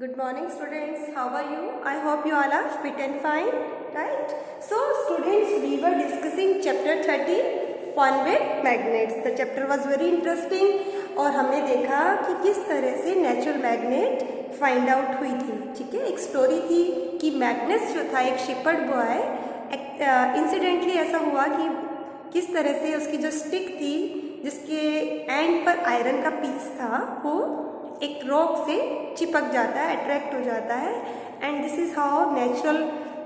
Good morning students, how are you? I hope you all are fit and fine, right? So students, we were discussing chapter 13 convex magnets. The chapter was very interesting और हमने देखा कि किस तरह से natural magnet find out हुई थी. ठीक है, एक स्टोरी थी कि मैग्नेट्स जो था एक शिपर्ड बॉय इंसिडेंटली ऐसा हुआ कि किस तरह से उसकी जो स्टिक थी जिसके एंड पर आयरन का पीस था वो एक रॉक से चिपक जाता है, अट्रैक्ट हो जाता है. And this is how natural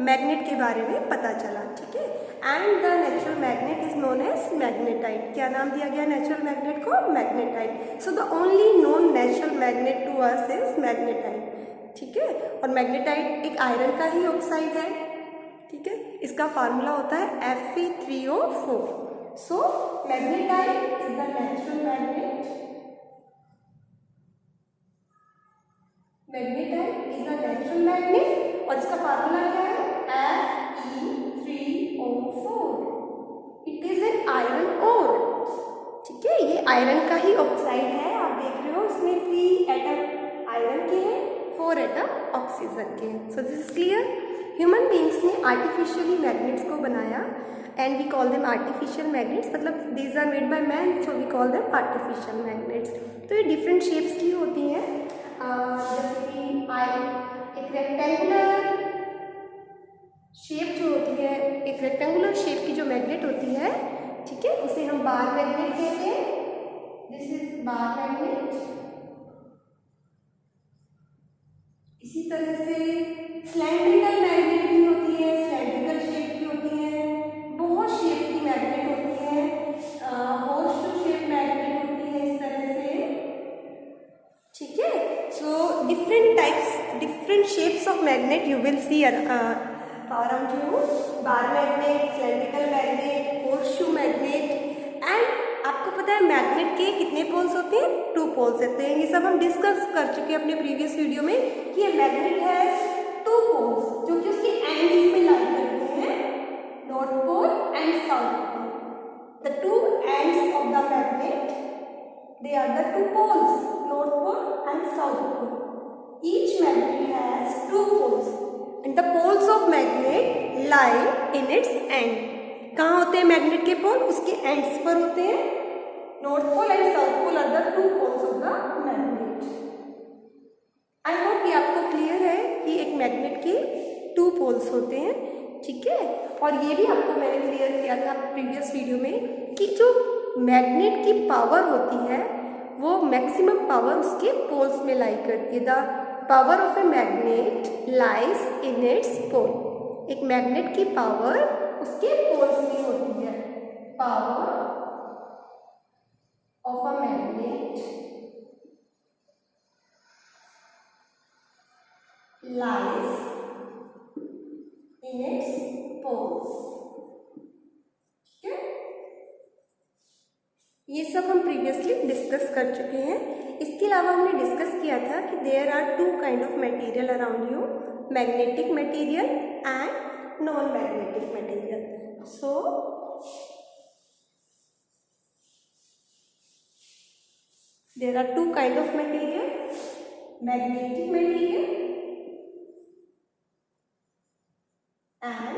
magnet के बारे में पता चला. ठीक है, and the natural magnet is known as magnetite. क्या नाम दिया गया नेचुरल मैग्नेट को? Magnetite. So the only known natural magnet to us is magnetite. ठीक है, और मैग्नेटाइट एक आयरन का ही ऑक्साइड है. ठीक है, इसका फार्मूला होता है Fe3O4. So magnetite is the natural magnet. Magnetite is a natural magnet और इसका फार्मूला क्या है? Fe3O4. It is an iron ore. ठीक है, ये आयरन का ही ऑक्साइड है. आप देख रहे हो इसमें 3 एटम आयरन के हैं, 4 एटम ऑक्सीजन के हैं. So this is clear. Human beings ने आर्टिफिशियली मैग्नेट्स को बनाया and we call them artificial magnets. मतलब these are made by man, so we call them artificial magnets. तो ये डिफरेंट शेप्स की होती हैं. जैसे कि एक रेक्टेंगुलर शेप जो होती है, एक रेक्टेंगुलर शेप की जो मैग्नेट होती है, ठीक है, उसे हम बार मैग्नेट कहते हैं. This is bar magnet. इसी तरह से सिलेंड्रिकल मैग्नेट भी होती है, सिलेंड्रिकल शेप की होती है. बहुत शेप की मैग्नेट होती है. होर्स शेप मैग्नेट होती है इस तरह से. ठीक है, so different types, different shapes of magnet you will see around you. bar magnet, cylindrical magnet, horseshoe magnet. and आपको पता है मैग्नेट के कितने पोल्स होते हैं? 2 पोल्स होते हैं. ये सब हम डिस्कस कर चुके हैं अपने प्रीवियस वीडियो में कि ये मैग्नेट है 2 पोल्स जो कि उसके एंड्स में लाई करते हैं, north pole and south pole. The 2 ends of the magnet, they are the 2 poles, north pole and south pole. Each magnet has 2 poles and the poles of magnet lie in its end. कहाँ होते हैं magnet के पोल? उसके ends पर होते हैं. North pole and south pole are the 2 poles of the magnet. I hope ये आपको क्लियर है कि एक मैग्नेट के 2 पोल्स होते हैं. ठीक है, और ये भी आपको मैंने क्लियर किया था प्रीवियस वीडियो में कि जो मैग्नेट की पावर होती है वो मैक्सिमम पावर उसके पोल्स में लाई करती है. The power of a magnet lies in its pole. एक मैग्नेट की पावर उसके पोल्स में होती है. Power of a magnet lies in its poles. ये सब हम प्रीवियसली डिस्कस कर चुके हैं. इसके अलावा हमने डिस्कस किया था कि there are 2 kind of material around you, magnetic material and non magnetic material. So there are 2 kind of material, magnetic material and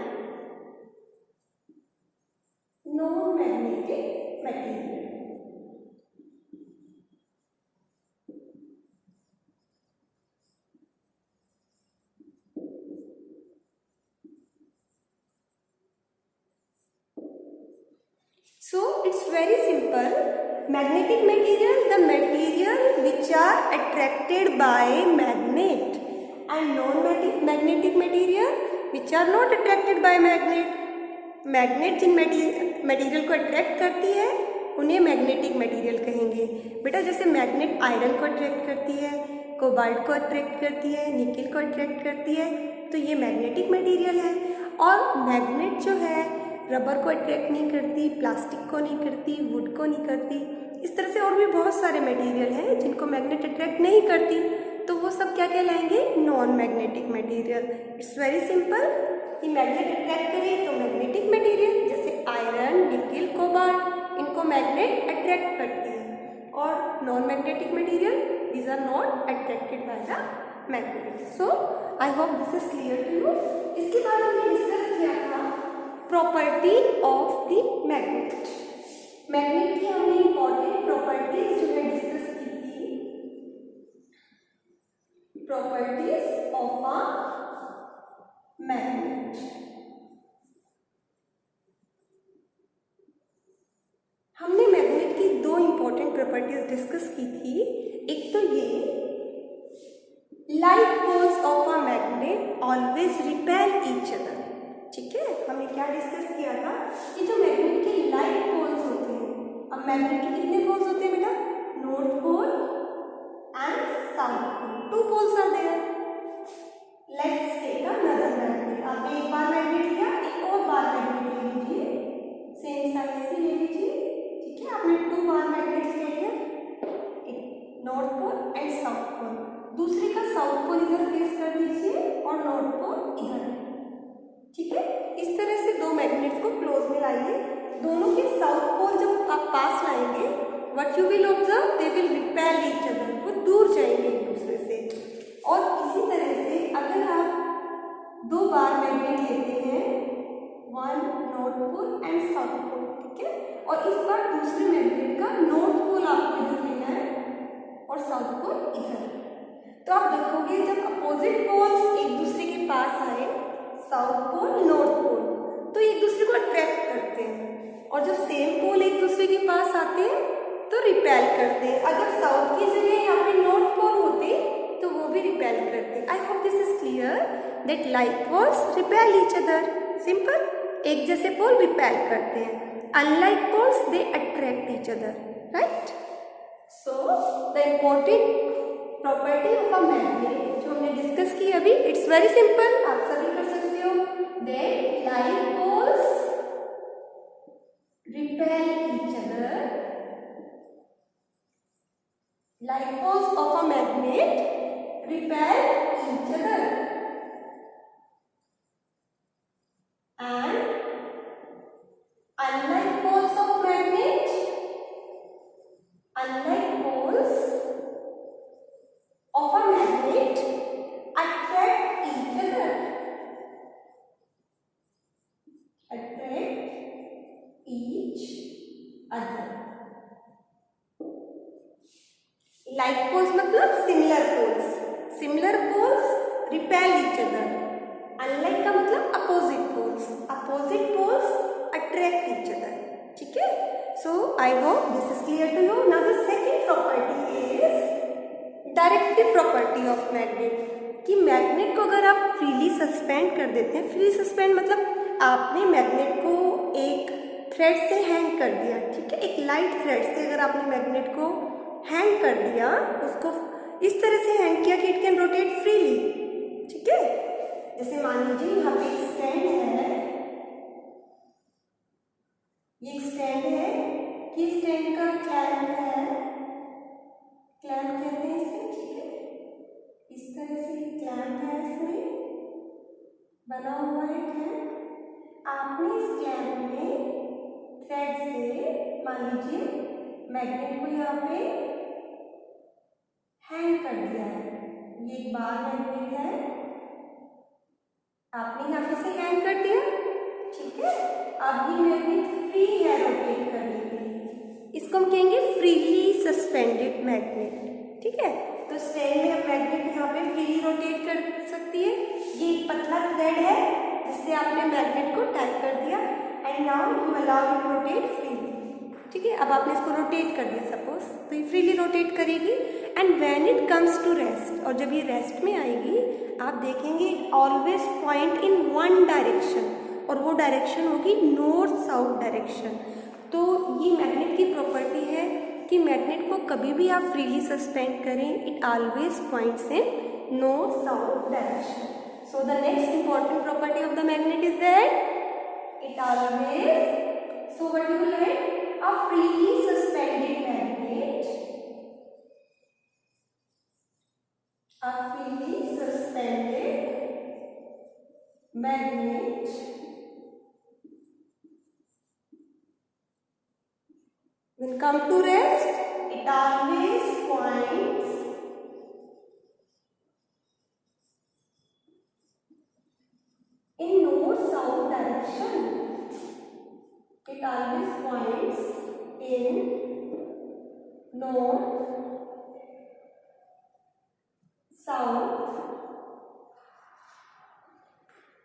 non magnetic material. So it's very simple. Magnetic material, the material which are attracted by magnet, and non-magnetic material which are not attracted by magnet. Magnet जिन material को attract करती है उन्हें magnetic material कहेंगे. बेटा जैसे magnet iron को attract करती है, कोबाल्ट को अट्रैक्ट करती है, निकल को अट्रैक्ट करती है, तो ये मैग्नेटिक मटेरियल है. और मैग्नेट जो है रबर को अट्रैक्ट नहीं करती, प्लास्टिक को नहीं करती, वुड को नहीं करती. इस तरह से और भी बहुत सारे मटेरियल हैं जिनको मैग्नेट अट्रैक्ट नहीं करती, तो वो सब क्या कहलाएंगे? Non magnetic material. It's very simple कि मैग्नेट अट्रैक्ट करे तो मैग्नेटिक मटेरियल जैसे आयरन, निकल, कोबाल्ट, इनको मैग्नेट अट्रैक्ट करती है. और non magnetic material, these are not attracted by the magnet. So I hope this is clear to you. इसके बाद हमने डिस्कस किया था property of the magnet. Magnet की हमने इंपॉर्टेंट प्रॉपर्टीज जो है डिस्कस की थी। Properties of a magnet. हमने मैग्नेट की दो इंपॉर्टेंट प्रॉपर्टीज डिस्कस की थी। एक तो ये like poles of a magnet always repel each other. ठीक है, हमने क्या डिस्कस किया था कि जो मैग्नेट के लाइक पोल्स होते हैं, अब मैग्नेट के कितने पोल्स होते हैं बेटा? North pole and south pole, 2 poles are there. Let's take another magnet. आपने एक बार मैग्नेट लिया, एक और बार मैग्नेट ले लीजिए, सेम साइज की ले लीजिए। ठीक है, आपने 2 बार मैग्नेट्स ले लिया, एक north pole and south pole. दूसरे का साउथ पोल इधर फेस कर दीजिए और नॉर्थ पोल इधर। ठीक है, इस तरह से 2 मैग्नेट्स को क्लोज में लाइए। दोनों के साउथ पोल जब आप पास लाएंगे, what you will observe, they will repel each other, वो दूर जाएंगे एक दूसरे से। और इसी तरह से अगर आप 2 बार मैग्नेट लेते हैं, 1 north pole and south pole, ठीक है, और इस बार दूसरे मैग्नेट का नॉर्थ पोल आपको इधर लेना है और साउथ पोल इधर। तो आप देखोगे जब अपोजिट पोल्स एक दूसरे के पास आए, साउथ पोल नॉर्थ पोल, तो एक दूसरे को अट्रैक्ट करते हैं, और जब सेम पोल एक दूसरे के पास आते हैं तो रिपेल करते हैं। अगर साउथ की जगह यहाँ पे नॉर्थ पोल होते तो वो भी रिपेल करते। I hope this is clear that like poles repel each other. Simple, एक जैसे पोल रिपेल करते हैं, unlike poles they attract each other, right. So the important property of a magnet जो हमने डिस्कस की अभी, इट्स वेरी सिंपल, आप सभी कर सकते हो। That like poles repel each other. Like poles of a magnet repel each other and unlike poles of magnet, unlike poles of a magnet attract each other, attract each other। like poles मतलब similar poles, similar poles repel each other, unlike का मतलब opposite poles, opposite poles attract each other। ठीक है, so I hope this is clear to you। Now the second property is directive property of magnet. कि magnet को अगर आप freely suspend कर देते हैं, फ्री सस्पेंड मतलब आपने मैग्नेट को एक थ्रेड से हैंग कर दिया, ठीक है, एक लाइट थ्रेड से अगर आपने मैग्नेट को हैंग कर दिया, उसको इस तरह से हैंग किया कि इट कैन रोटेट फ्रीली। ठीक है, जैसे मान लीजिए यहाँ पे एक स्टैंड है, ये स्टैंड है, कि स्टैंड का क्लैंप है, क्लैंप कहते हैं इसे। ठीक है, इस तरह से क्लैंप है, इसमें बना हुआ है क्लैंप। आपने इस क्लैंप में थ्रेड से मान लीजिए मैग्नेट को यहाँ पे हैंग कर दिया है। ये एक बार मैग्नेट है, आपने यहाँ पे से हैंग कर दिया। ठीक है, अब ये मैग्नेट फ्री है रोटेट करने के लिए, इसको हम कहेंगे फ्रीली सस्पेंडेड मैग्नेट। ठीक है, तो स्टैंड में मैग्नेट यहाँ पे फ्रीली रोटेट कर सकती है। ये एक पतला थ्रेड है जिससे आपने मैग्नेट को टाई कर दिया, and now you allow it rotate freely. ठीक है, अब आपने इसको रोटेट कर दिया सपोज, तो ये फ्रीली रोटेट करेगी। And when it comes to rest, और जब ये रेस्ट में आएगी आप देखेंगे always point in one direction, और वो डायरेक्शन होगी नॉर्थ साउथ डायरेक्शन। तो ये मैग्नेट की प्रॉपर्टी है कि मैग्नेट को कभी भी आप फ्रीली सस्पेंड करें, it always points in north south direction. So the next important property of the magnet is that it always, so what you will right, a freely suspended magnet, a freely suspended magnet when come to rest, it always points in north-south direction. It always points in north-south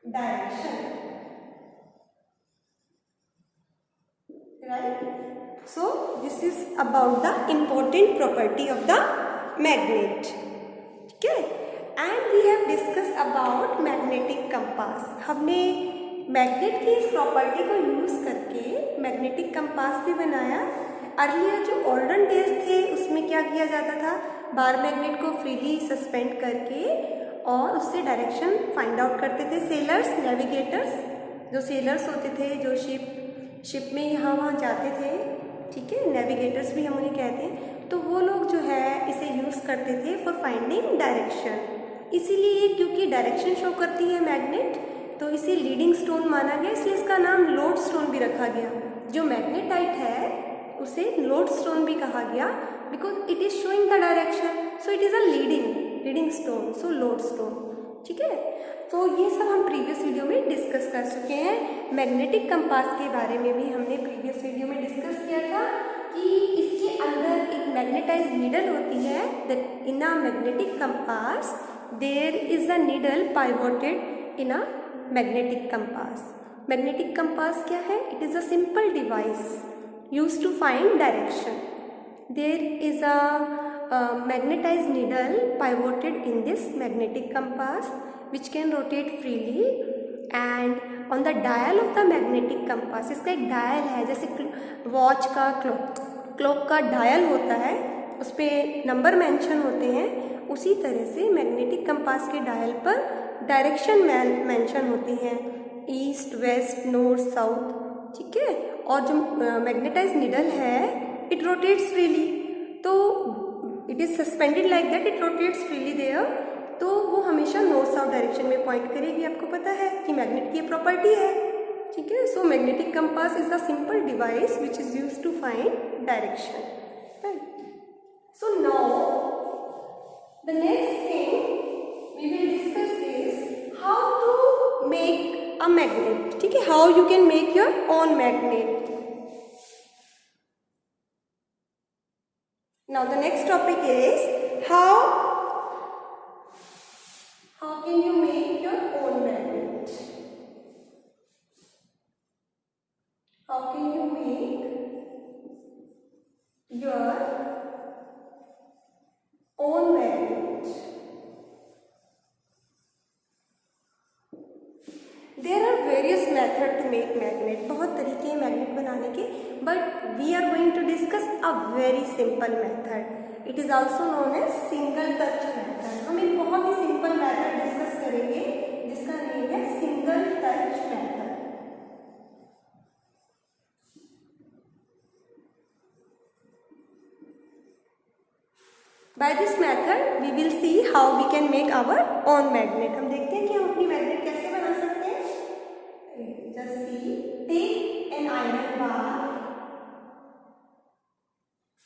direction. Right? So this is about the important property of the magnet. Okay? And we have discussed about magnetic compass. हमने magnet की इस property को use करके magnetic compass भी बनाया। Earlier जो olden days थे उसमें क्या किया जाता था, बार मैग्नेट को फ्रीली सस्पेंड करके और उससे डायरेक्शन फाइंड आउट करते थे सेलर्स, नेविगेटर्स। जो सेलर्स होते थे, जो शिप में यहाँ वहाँ जाते थे, ठीक है, नेविगेटर्स भी हम उन्हें कहते हैं, तो वो लोग जो है इसे यूज़ करते थे फॉर फाइंडिंग डायरेक्शन। इसीलिए क्योंकि डायरेक्शन शो करती है मैग्नेट, तो इसे लीडिंग स्टोन माना गया, इसलिए इसका नाम लोड स्टोन भी रखा गया। जो मैग्नेटाइट है उसे लोड स्टोन भी कहा गया because it is showing the direction, so it is a leading stone, so load stone. ठीक है, तो ये सब हम प्रीवियस वीडियो में डिस्कस कर चुके हैं। मैग्नेटिक कंपास के बारे में भी हमने प्रीवियस वीडियो में डिस्कस किया था कि इसके अंदर एक मैग्नेटाइज नीडल होती है। That in a magnetic compass there is a needle pivoted in a magnetic compass. Magnetic compass क्या है? It is a simple device used to find direction. There is a magnetized needle pivoted in this magnetic compass which can rotate freely, and on the dial of the magnetic compass, इसका एक dial है, जैसे watch का clock का dial होता है, उस पर नंबर मेंशन होते हैं, उसी तरह से मैग्नेटिक कंपास के डायल पर डायरेक्शन मेंशन होती हैं, ईस्ट, वेस्ट, नॉर्थ, साउथ। ठीक है, और जो मैग्नेटाइज्ड नीडल है इट रोटेट्स फ्रीली, तो it is suspended like that, it rotates freely there, तो वो हमेशा नॉर्थ साउथ डायरेक्शन में पॉइंट करेगी। आपको पता है कि मैग्नेट की ये प्रॉपर्टी है। ठीक है, so magnetic compass is a simple device which is used to find direction. So now the next thing we will discuss is how to make a magnet. ठीक है, how you can make your own magnet. Now the next topic is how can you make your own magnet? How can you make your own magnet? There are various methods to make magnet. बहुत तरीके हैं magnet बनाने के, but we are going to discuss a very simple method. It is also known as single touch method. हम एक बहुत ही simple method discuss करेंगे जिसका नेम है single touch method. By this method we will see how we can make our own magnet. हम देखते हैं कि हम अपनी मैग्नेट कैसे बना सकते हैं। Just see, take an iron bar.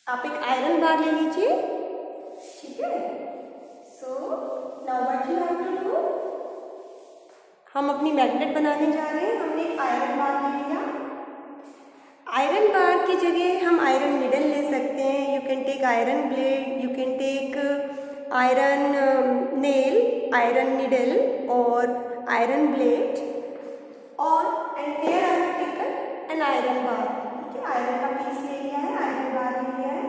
आप एक आयरन बार ले लीजिए। ठीक है, so now what you have to do, हम अपनी मैग्नेट बनाने जा रहे हैं। हमने एक आयरन बार ले लिया। आयरन बार की जगह हम आयरन निडल ले सकते हैं। You can take iron blade, you can take iron nail, iron needle और आयरन ब्लेड, और and here I have taken an iron bar. ठीक है, आयरन का पीस ले लिया है, आयरन बार ले लिया है,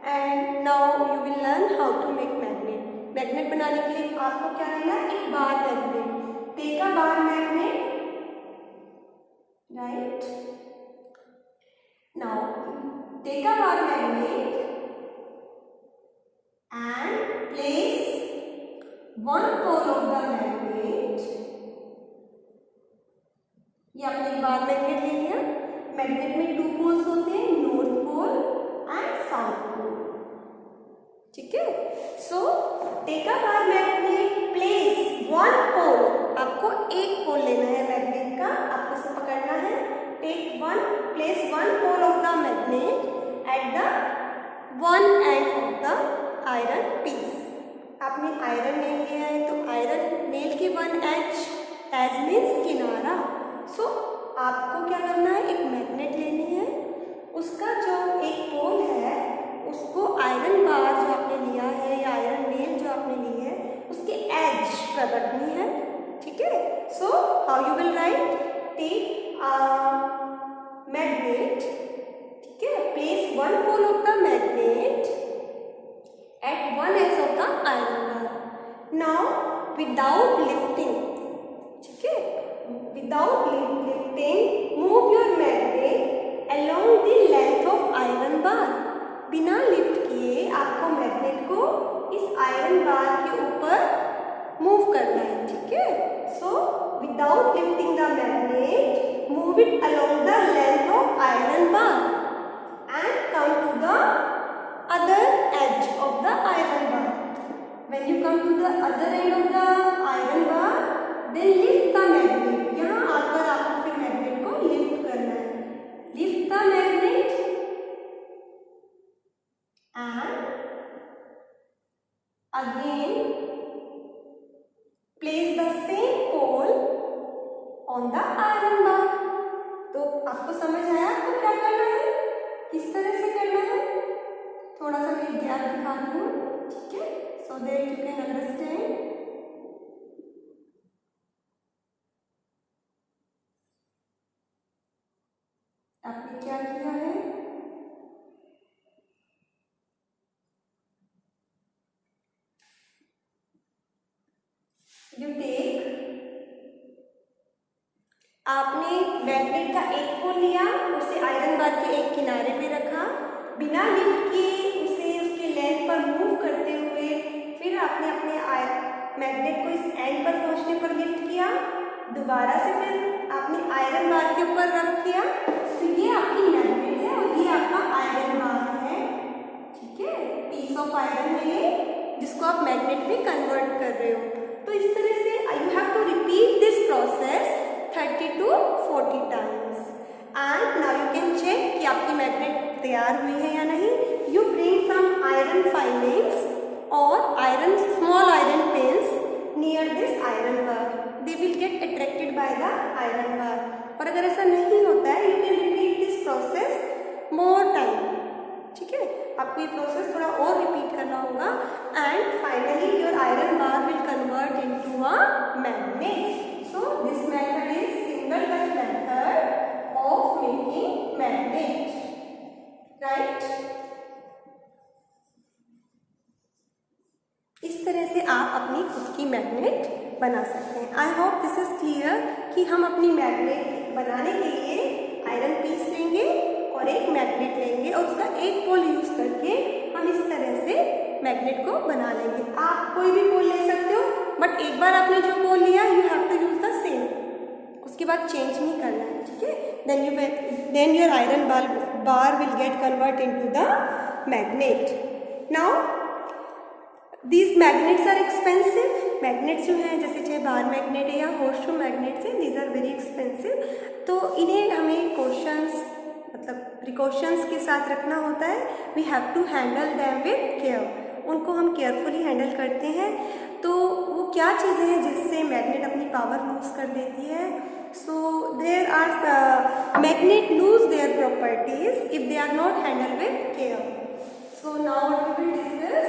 and now you will learn how to make magnet. Magnet बनाने के लिए आपको क्या लेना है? एक bar magnet. Take a bar magnet, right. Now take a bar magnet and place one pole of the magnet. ये आपने एक बार मैग्नेट ले लिया। मैग्नेट में 2 पोल्स होते हैं, north pole and south pole. ठीक है, so take a bar magnet, place one pole. आपको एक पोल लेना है मैग्नेट का, आपको इसे पकड़ना है। Place one pole of the magnet at the one end of the iron piece. आपने आयरन नेल लिया है तो आयरन नेल की वन एज एज मीन्स किनारा। सो आपको क्या करना है, एक मैग्नेट लेनी है, उसका जो एक पोल है उसको आयरन बार जो आपने लिया है या आयरन नेल जो आपने ली है उसके एज पर रखनी है, ठीक है। So how you will write, take magnet, ठीक है, place one pole of the magnet at one edge of the iron bar. Now without lifting, ठीक है, without lifting move your magnet along the length of iron bar. बिना lift किए आपको magnet को इस iron bar के ऊपर move करना है, ठीक है। So without lifting the magnet move it along the length of iron bar and come to the other edge of the iron bar. When you come to the other end of the iron bar, then lift the magnet. यहाँ आकर आपको फिर magnet को lift करना है। Lift the magnet and again place the same pole on the iron bar. तो आपको समझ आया आपको क्या करना है, किस तरह से करना है। थोड़ा सा मैं गैप दिखा दूँ, ठीक है, so that you can understand. आपने क्या किया है, you take, आपने मैग्नेट का एक पोल लिया, उसे आयरन बार के एक किनारे पे रखा, बिना लिफ्ट किए उसे उसके लेंथ पर मूव करते हुए फिर आपने अपने मैग्नेट को इस एंड पर पहुंचने पर लिफ्ट किया, दोबारा से फिर आपने आयरन बार के ऊपर रख किया। तो ये आपकी मैग्नेट है और ये आपका आयरन बार है, ठीक है, पीस ऑफ आयरन है ये, जिसको आप मैग्नेट में कन्वर्ट कर रहे हो। तो इस तरह से you have to repeat this process 30 to 40 times and now you can check कि आपकी मैग्नेट तैयार हुई है या नहीं। You bring some iron filings or iron, small iron pins near this iron bar. They will get attracted by the iron bar. और अगर ऐसा नहीं होता है, you can repeat this process more time. ठीक है, आपको ये प्रोसेस थोड़ा और रिपीट करना होगा and finally your iron bar will convert into a magnet. So this method is single touch method of making magnet, right? इस तरह से आप अपनी खुद की मैग्नेट बना सकते हैं। आई होप दिस इज क्लियर कि हम अपनी मैग्नेट बनाने के लिए आयरन पीस लेंगे और एक मैग्नेट लेंगे और उसका एक पोल यूज करके हम इस तरह से मैग्नेट को बना लेंगे। आप कोई भी पोल ले सकते हो, बट एक बार आपने जो पोल लिया you have to use the same, उसके बाद चेंज नहीं करना है, ठीक है। Then your iron bar will get convert into the magnet. Now these magnets are expensive. Magnets जो हैं, जैसे चाहे बार मैग्नेट है या होर्सशू मैग्नेट्स हैं, दीज आर वेरी एक्सपेंसिव। तो इन्हें हमें क्वेश्चंस मतलब प्रिकॉशंस के साथ रखना होता है। We have to handle them with care, उनको हम केयरफुली हैंडल करते हैं। तो वो क्या चीज़ें हैं जिससे मैग्नेट अपनी पावर लूज कर देती है। So there are magnet lose their properties if they are not handle with care. So now we will discuss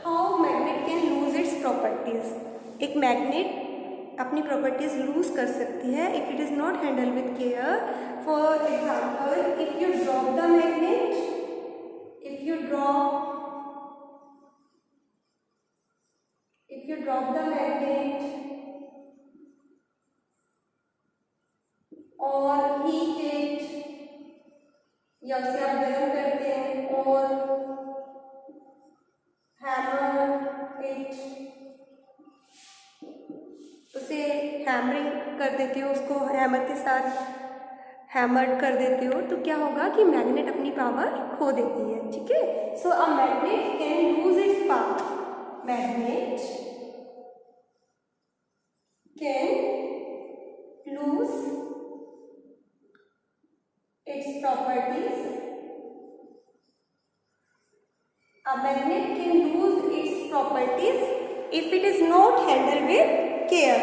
how magnet can lose its properties. एक मैग्नेट अपनी प्रॉपर्टीज लूज कर सकती है if it is not handle with care. For example, if you drop the magnet, if you drop the magnet और heat it, या उसे आप गर्म करते हैं और hammer it, उसे हैमरिंग कर देते हो, उसको हैमर के साथ हैमर्ड कर देते हो, तो क्या होगा कि मैग्नेट अपनी पावर खो देती है, ठीक है। So a magnet can lose its power. Magnet can lose its properties. A magnet can lose its properties if it is not handled with care.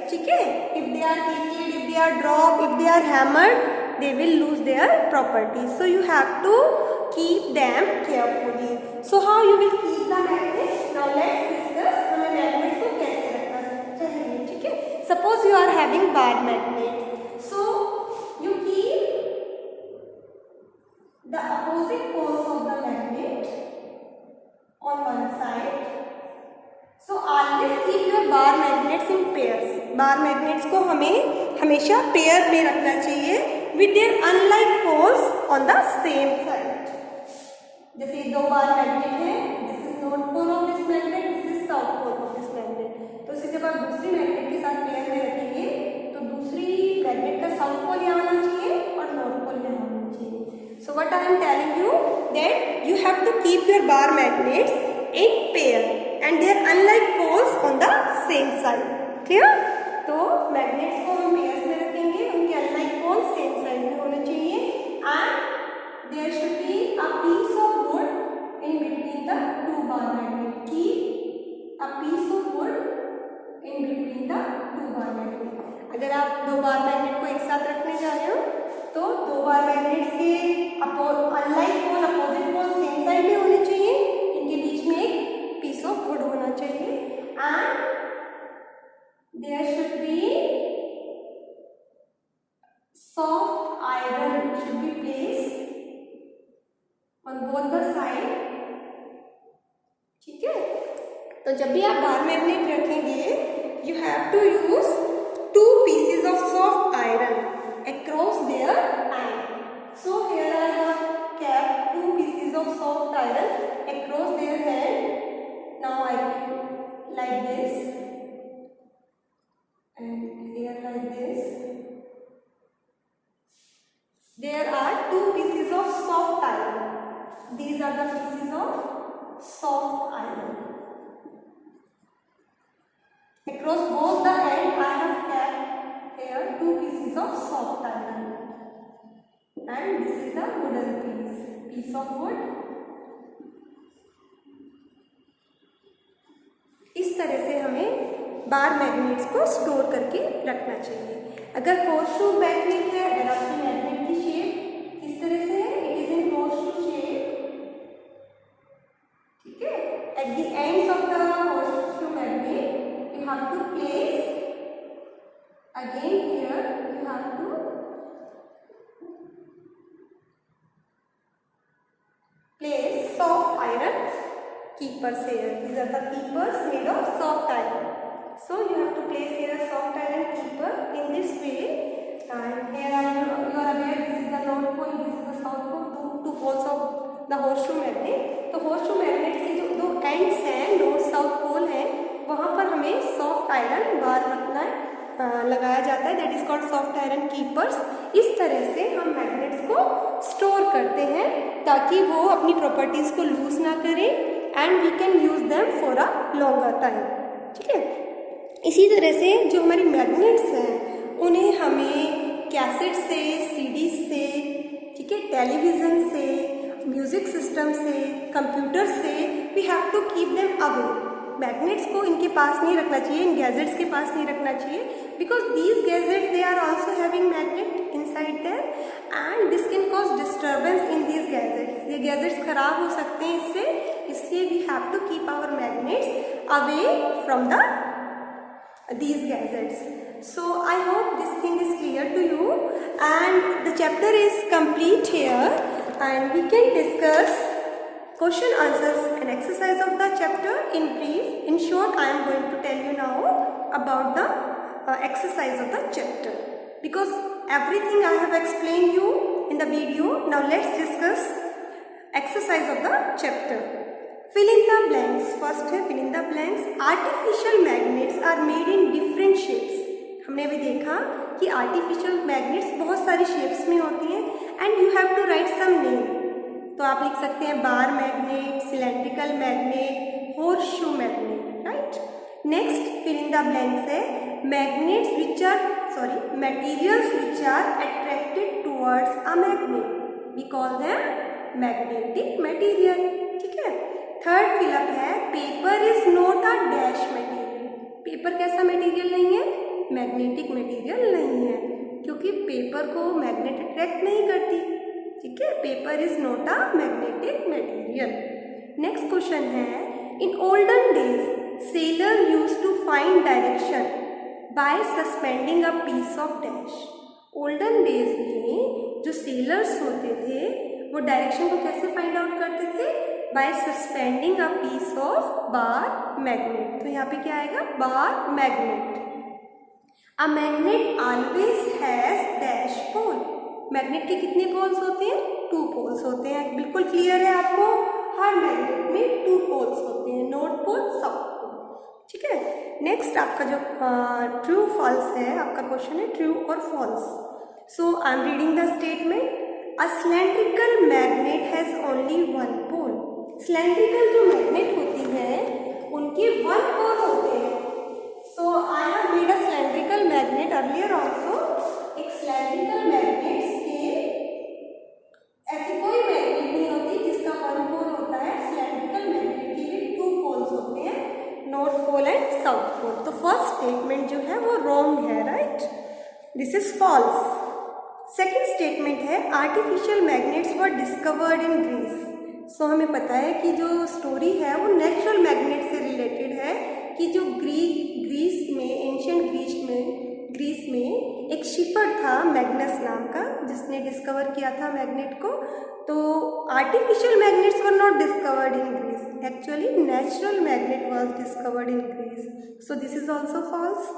ठीक है. If they are heated, if they are dropped, if they are hammered, they will lose their properties. So you have to keep them carefully. So how you will keep the magnets? Now let's discuss हमें magnets को कैसे रखना चाहिए. ठीक है. Suppose you are having bar magnet. So you keep the opposite poles of the magnet on one side. So always keep your bar magnets in pairs. Bar magnets को हमें हमेशा पेयर में रखना चाहिए with their unlike poles on the same side. जैसे दो बार magnet है, this is north pole of this magnet, this is south pole of this magnet. तो इसे जब आप दूसरी मैग्नेट के साथ पेयर में रखेंगे तो दूसरी मैग्नेट का साउथ पोल यहाँ होना चाहिए और नॉर्थ पोल यहाँ होना चाहिए. So what I am telling you that you have to keep your bar magnets in pair and their unlike poles on the same side. Clear? तो मैग्नेट्स को हम पेयर्स में रखेंगे, उनके अनलाइक पोल सेम साइड में होने चाहिए and there should be a piece of wood in between the two bar magnet. Keep a piece of wood in between the two bar magnet. अगर आप दो बार मैग्नेट को एक साथ रखने जा रहे हो तो दो बार मैग्नेट्स के अनलाइक पोल अपोजिट पोल सेम साइड में होने चाहिए, इनके बीच में एक पीस ऑफ वुड होना चाहिए and there should be soft iron should be placed on both the side. ठीक है. तो जब भी आप बार मैग्नेट रखेंगे you have to use two pieces of soft iron across their end. So here I have kept two pieces of soft iron across their head. Now I can like this and here like this. There are two pieces of soft iron. These are the pieces of soft iron. Across both the end I have kept here two pieces of soft iron. And this is the wooden piece of wood. इस तरह से हमें बार magnets को store करके रखना चाहिए. अगर होर्सशू magnet है, अगर आपकी मैग्नेट की शेप इस तरह से है, it is in horseshoe shape. ठीक है. At the ends of the horseshoe magnet you have to place again here you have to place soft iron keepers here. These are the keepers made of soft iron. So you have to place here a soft iron keeper in this way. And here you are aware this is the north pole, this is the south pole, two poles of the horseshoe magnet. तो horseshoe magnet के जो दो ends हैं, north south pole हैं, वहाँ पर हमें soft iron बार रखना है, लगाया जाता है. That is called soft iron keepers. इस तरह से हम मैग्नेट्स को स्टोर करते हैं ताकि वो अपनी प्रॉपर्टीज को लूज ना करें and we can use them for a longer time. ठीक है. इसी तरह से जो हमारी मैग्नेट्स हैं उन्हें हमें कैसेट से, सीडी से, ठीक है, टेलीविज़न से, म्यूजिक सिस्टम से, कंप्यूटर से we have to keep them away. Magnets को इनके पास नहीं रखना चाहिए, इन गैजेट्स के पास नहीं रखना चाहिए, because these gadgets they are also having magnet inside them and this can cause disturbance in these gadgets. ये गैजेट्स खराब हो सकते हैं इससे, इसलिए we have to keep our magnets away from the these gadgets. So I hope this thing is clear to you and the chapter is complete here and we can discuss question answers and exercise of the chapter in brief. In short, I am going to tell you now about the exercise of the chapter because everything I have explained you in the video. Now let's discuss exercise of the chapter. Fill in the blanks. First है fill in the blanks. Artificial magnets are made in different shapes. हमने अभी देखा कि artificial magnets बहुत सारी shapes में होती हैं and you have to write some name. तो आप लिख सकते हैं bar magnet, cylindrical magnet, horseshoe magnet, right? Next fill in the blanks है materials which are attracted towards a magnet. We call them magnetic material. ठीक है. Third fill up है paper is not a dash material. Paper कैसा material नहीं है? Magnetic material नहीं है, क्योंकि पेपर को मैग्नेट अट्रैक्ट नहीं करती। ठीक है, paper is not a magnetic material. Next question है, in olden days sailor used to find direction by suspending a piece of dash. Olden days में जो सेलर्स होते थे वो डायरेक्शन को कैसे फाइंड आउट करते थे? By suspending a piece of bar magnet. तो यहाँ पे क्या आएगा? Bar magnet. A magnet always has dash pole. Magnet के कितने पोल्स होते हैं? 2 पोल्स होते हैं। बिल्कुल क्लियर है आपको? हर मैग्नेट में 2 पोल्स होते हैं, नॉर्थ पोल, साउथ पोल। ठीक है, नेक्स्ट आपका जो ट्रू फॉल्स है, आपका क्वेश्चन है ट्रू और false. So I am reading the statement. A cylindrical magnet has only 1 pole. Cylindrical जो मैग्नेट होती है उनके 1 पोल होते हैं। So I have made a cylindrical magnet earlier also. एक सिलेंड्रिकल मैग्नेट्स के ऐसी कोई मैग्नेट नहीं होती जिसका 1 पोल होता है। सिलेंड्रिकल मैग्नेट के भी 2 पोल्स होते हैं, north pole and south pole. तो फर्स्ट स्टेटमेंट जो है वो रॉन्ग है, right? This is false. Second statement है, artificial magnets were discovered in Greece. सो हमें पता है कि जो स्टोरी है वो नेचुरल मैग्नेट से रिलेटेड है, कि जो ग्रीस में, एंशियंट ग्रीस में एक शिपर था मैग्नस नाम का, जिसने डिस्कवर किया था मैग्नेट को। तो artificial magnets were not discovered in Greece, actually natural magnet was discovered in Greece. So this is also false.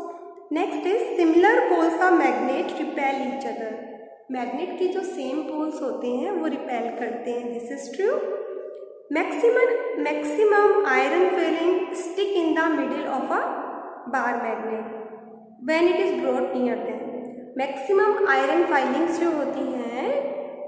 Next is, similar poles of magnet repel each other. Magnet के जो same poles होते हैं वो repel करते हैं, this is true. Maximum iron filing stick in the middle of a bar magnet when it is brought near them. Maximum iron filings जो होती हैं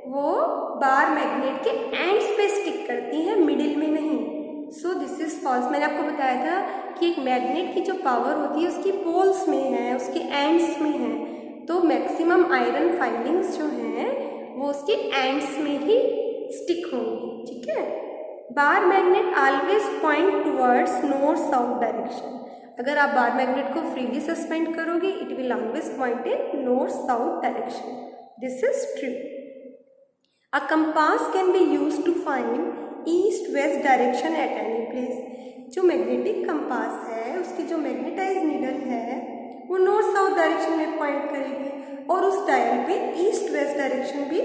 वो बार मैग्नेट के एंड्स पे स्टिक करती हैं, मिडिल में नहीं। So this is false. मैंने आपको बताया था कि एक मैग्नेट की जो पावर होती है उसकी पोल्स में है, उसके एंड्स में है। तो मैक्सिमम आयरन फाइलिंग्स जो हैं वो उसके एंड्स में ही स्टिक होंगी। ठीक है, bar magnet always point towards north south direction. अगर आप बार मैग्नेट को फ्रीली सस्पेंड करोगे, it will always point in north south direction, this is true. A compass can be used to find east west direction at any place. जो magnetic compass है उसकी जो magnetize needle है वो north south direction में point करेगी, और उस डायल पे ईस्ट वेस्ट डायरेक्शन भी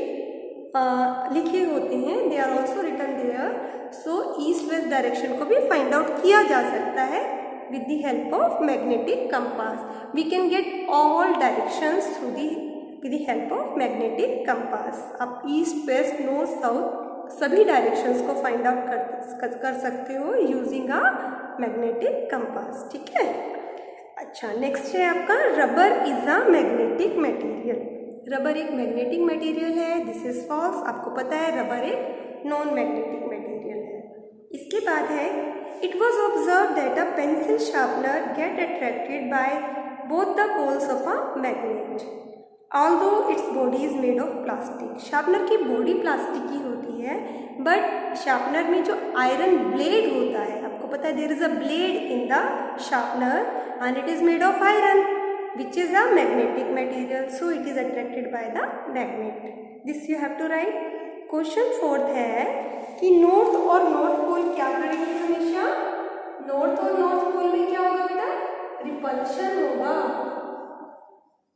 लिखे होते हैं, they are also written there. So east west direction को भी फाइंड आउट किया जा सकता है with the help of magnetic compass. We can get all directions with the help of magnetic compass. आप ईस्ट वेस्ट नॉर्थ साउथ सभी directions को find out कर सकते हो यूजिंग अ मैग्नेटिक कंपास। ठीक है, अच्छा नेक्स्ट है आपका, rubber is a magnetic material. Rubber एक मैग्नेटिक मटेरियल है, दिस इज फॉल्स। आपको पता है रबर एक नॉन मैग्नेटिक मटेरियल है। इसके बाद है, it was observed that a pencil sharpener get attracted by both the poles of a magnet although its body is made of plastic। Sharpener की body plastic की होती है, बट शार्पनर में जो आयरन ब्लेड होता है, आपको पता है there is a blade in the sharpener and it is made of iron which is a magnetic material, so it is attracted by the magnet. This you have to write. Question 4th है कि north और north pole क्या करेंगे हमेशा? North और north pole में क्या होगा बेटा? रिपल्शन होगा।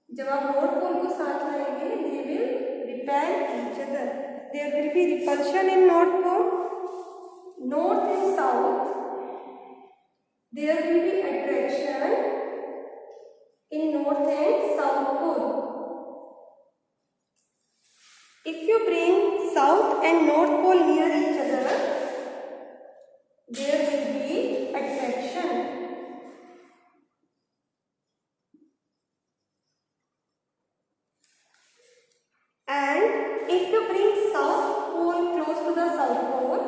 जब आप नॉर्थ पोल को साथ लाएंगे, they will repel each other, there will be repulsion in north pole. North and south there will be attraction in north and south pole. If you bring south and north pole near each other, there will be attraction. And if you bring south pole close to the south pole,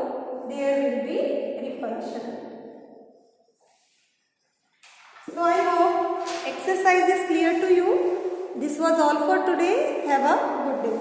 there will be repulsion. So I hope exercise is clear to you. This was all for today. Have a good day.